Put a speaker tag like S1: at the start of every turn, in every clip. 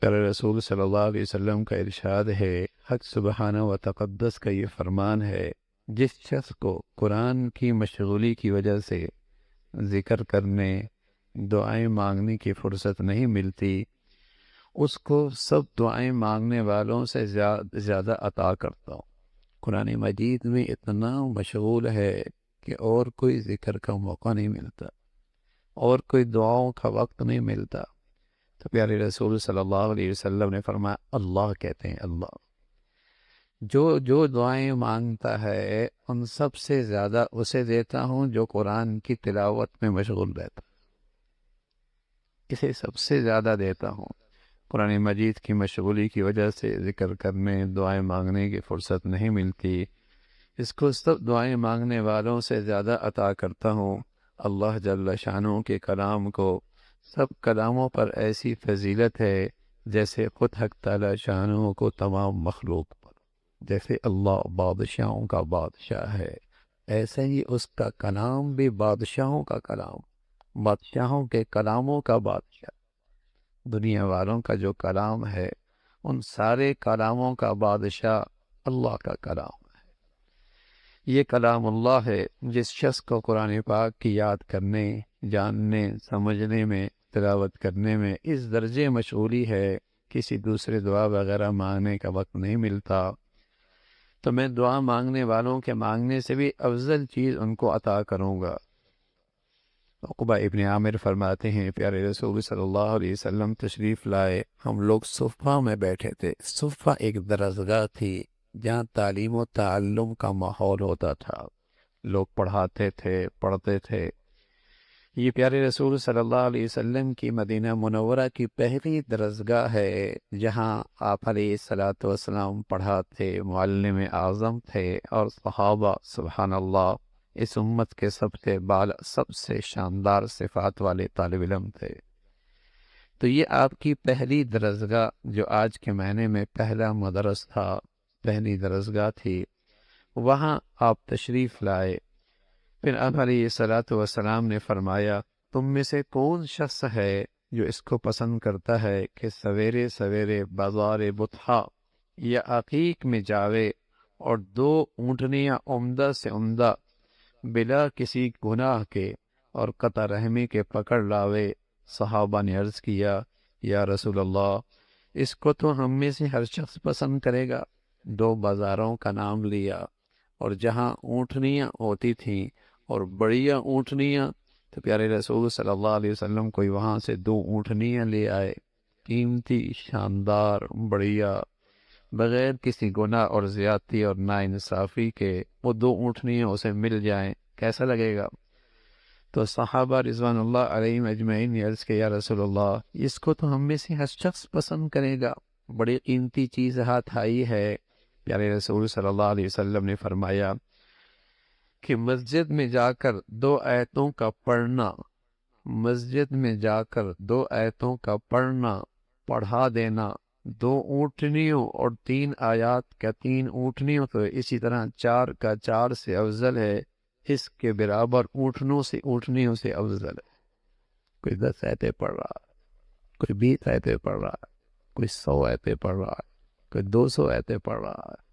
S1: پیارے رسول صلی اللہ علیہ وسلم کا ارشاد ہے، حق سبحانہ و تقدس کا یہ فرمان ہے، جس شخص کو قرآن کی مشغولی کی وجہ سے ذکر کرنے، دعائیں مانگنے کی فرصت نہیں ملتی، اس کو سب دعائیں مانگنے والوں سے زیادہ عطا کرتا ہوں۔ قرآن مجید میں اتنا مشغول ہے کہ اور کوئی ذکر کا موقع نہیں ملتا، اور کوئی دعاؤں کا وقت نہیں ملتا۔ تو پیارے رسول صلی اللہ علیہ وسلم نے فرمایا، اللہ کہتے ہیں، اللہ جو دعائیں مانگتا ہے ان سب سے زیادہ اسے دیتا ہوں جو قرآن کی تلاوت میں مشغول رہتا، اسے سب سے زیادہ دیتا ہوں۔ قرآن مجید کی مشغولی کی وجہ سے ذکر کرنے، دعائیں مانگنے کی فرصت نہیں ملتی، اس کو سب دعائیں مانگنے والوں سے زیادہ عطا کرتا ہوں۔ اللہ جل شانہ کے کلام کو سب کلاموں پر ایسی فضیلت ہے جیسے خود حق تعالی شانہ کو تمام مخلوق پر، جیسے اللہ بادشاہوں کا بادشاہ ہے، ایسے ہی اس کا کلام بھی بادشاہوں کا کلام، بادشاہوں کے کلاموں کا بادشاہ۔ دنیا والوں کا جو کلام ہے ان سارے کلاموں کا بادشاہ اللہ کا کلام ہے۔ یہ کلام اللہ ہے۔ جس شخص کو قرآن پاک کی یاد کرنے، جاننے، سمجھنے میں، تلاوت کرنے میں اس درجے مشغولی ہے، کسی دوسرے دعا وغیرہ مانگنے کا وقت نہیں ملتا، تو میں دعا مانگنے والوں کے مانگنے سے بھی افضل چیز ان کو عطا کروں گا۔ عقبہ ابن عامر فرماتے ہیں، پیارے رسول صلی اللہ علیہ وسلم تشریف لائے، ہم لوگ صفہ میں بیٹھے تھے۔ صفہ ایک درسگاہ تھی جہاں تعلیم و تعلم کا ماحول ہوتا تھا، لوگ پڑھاتے تھے، پڑھتے تھے۔ یہ پیارے رسول صلی اللہ علیہ وسلم کی مدینہ منورہ کی پہلی درسگاہ ہے جہاں آپ علیہ الصلاۃ والسلام پڑھاتے، معلم اعظم تھے، اور صحابہ سبحان اللہ اس امت کے سب سے شاندار صفات والے طالب علم تھے۔ تو یہ آپ کی پہلی درسگاہ، جو آج کے معنی میں پہلا مدرس تھا، پہلی درسگاہ تھی، وہاں آپ تشریف لائے۔ پھر آپ علیہ الصلاۃ والسلام نے فرمایا، تم میں سے کون شخص ہے جو اس کو پسند کرتا ہے کہ سویرے سویرے بازار بطحا یا عقیق میں جاوے اور 2 اونٹنیاں عمدہ سے عمدہ بلا کسی گناہ کے اور قطع رحمی کے پکڑ لاوے؟ صحابہ نے عرض کیا، یا رسول اللہ، اس کو تو ہم میں سے ہر شخص پسند کرے گا۔ 2 بازاروں کا نام لیا، اور جہاں اونٹنیاں ہوتی تھیں اور بڑیا اونٹنیاں، تو پیارے رسول صلی اللہ علیہ وسلم کوئی وہاں سے 2 اونٹنیاں لے آئے، قیمتی، شاندار، بڑھیا، بغیر کسی گناہ اور زیادتی اور ناانصافی کے وہ 2 اونٹنیاں اسے مل جائیں، کیسا لگے گا؟ تو صحابہ رضوان اللہ علیہم اجمعین نے عرض کیا، یا رسول اللہ، اس کو تو ہم میں سے ہر شخص پسند کرے گا، بڑی قیمتی چیز ہاتھ آئی ہے۔ پیارے رسول صلی اللہ علیہ وسلم نے فرمایا کہ مسجد میں جا کر 2 آیتوں کا پڑھنا، مسجد میں جا کر 2 آیتوں کا پڑھنا، پڑھا دینا، 2 اونٹنیوں اور 3 آیات کا 3 اونٹنیوں، تو اسی طرح 4 کا 4 سے افضل ہے، اس کے برابر اونٹنیوں سے افضل ہے۔ کوئی 10 آیتیں پڑھ رہا ہے، کوئی 20 آیتیں پڑھ رہا ہے، کوئی 100 آیتیں پڑھ رہا ہے، کوئی 200 آیتیں پڑھ رہا ہے،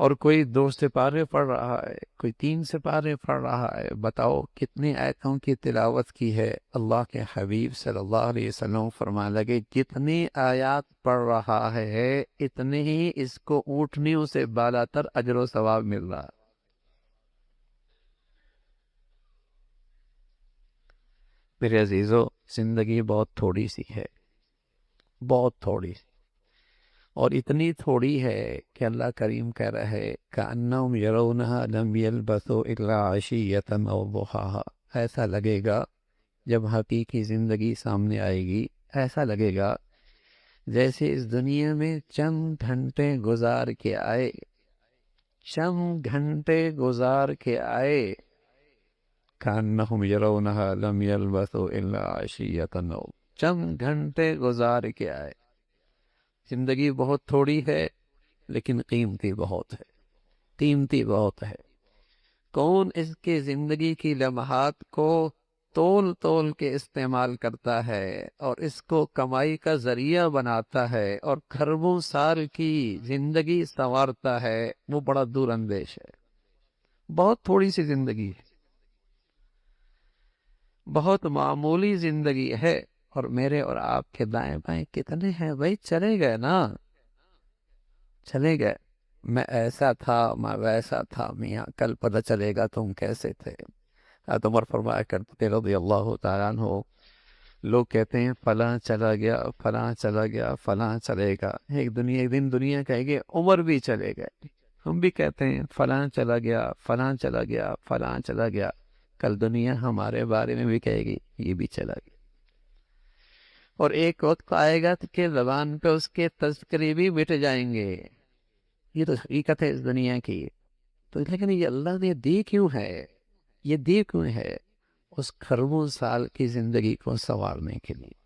S1: اور کوئی 2 سپارے پڑھ رہا ہے، کوئی 3 سپارے پڑھ رہا ہے۔ بتاؤ کتنی آیتوں کی تلاوت کی ہے؟ اللہ کے حبیب صلی اللہ علیہ وسلم فرمانے لگے، جتنی آیات پڑھ رہا ہے اتنے ہی اس کو اونٹنیوں سے بالا تر اجر و ثواب مل رہا ہے۔ میرے عزیزو، زندگی بہت تھوڑی سی ہے، بہت تھوڑی سی، اور اتنی تھوڑی ہے کہ اللہ کریم کہہ رہا ہے، کأنہم یرونہا لم یلبثوا الا عشیۃ او ضحاہا۔ ایسا لگے گا جب حقیقی زندگی سامنے آئے گی، ایسا لگے گا جیسے اس دنیا میں چند گھنٹے گزار کے آئے، چند گھنٹے گزار کے آئے۔ کأنہم یرونہا لم یلبثوا الا عشیۃ او، چند گھنٹے گزار کے آئے۔ زندگی بہت تھوڑی ہے لیکن قیمتی بہت ہے، قیمتی بہت ہے۔ کون اس کے زندگی کی لمحات کو تول تول کے استعمال کرتا ہے اور اس کو کمائی کا ذریعہ بناتا ہے اور کھربوں سال کی زندگی سنوارتا ہے، وہ بڑا دور اندیش ہے۔ بہت تھوڑی سی زندگی ہے، بہت معمولی زندگی ہے، اور میرے اور آپ کے دائیں بائیں کتنے ہیں بھائی؟ چلے گئے نا، چلے گئے۔ میں ایسا تھا، میں ویسا تھا میاں، کل پتہ چلے گا تم کیسے تھے۔ حضرت عمر فرمایا کرتے تھے رضی اللہ تعالیٰ عنہ، لوگ کہتے ہیں فلاں چلا گیا، فلاں چلا گیا، فلاں چلے گا، ایک دن دنیا کہے گی عمر بھی چلے گئے۔ ہم بھی کہتے ہیں فلاں چلا گیا، فلاں چلا گیا، فلاں چلا گیا، کل دنیا ہمارے بارے میں بھی کہے گی یہ بھی چلا گیا، اور ایک وقت آئے گا کہ زبان پہ اس کے تذکرے بھی مٹ جائیں گے۔ یہ تو حقیقت ہے اس دنیا کی۔ تو لیکن یہ اللہ نے دی کیوں ہے؟ یہ دی کیوں ہے؟ اس کھربوں سال کی زندگی کو سنوارنے کے لیے۔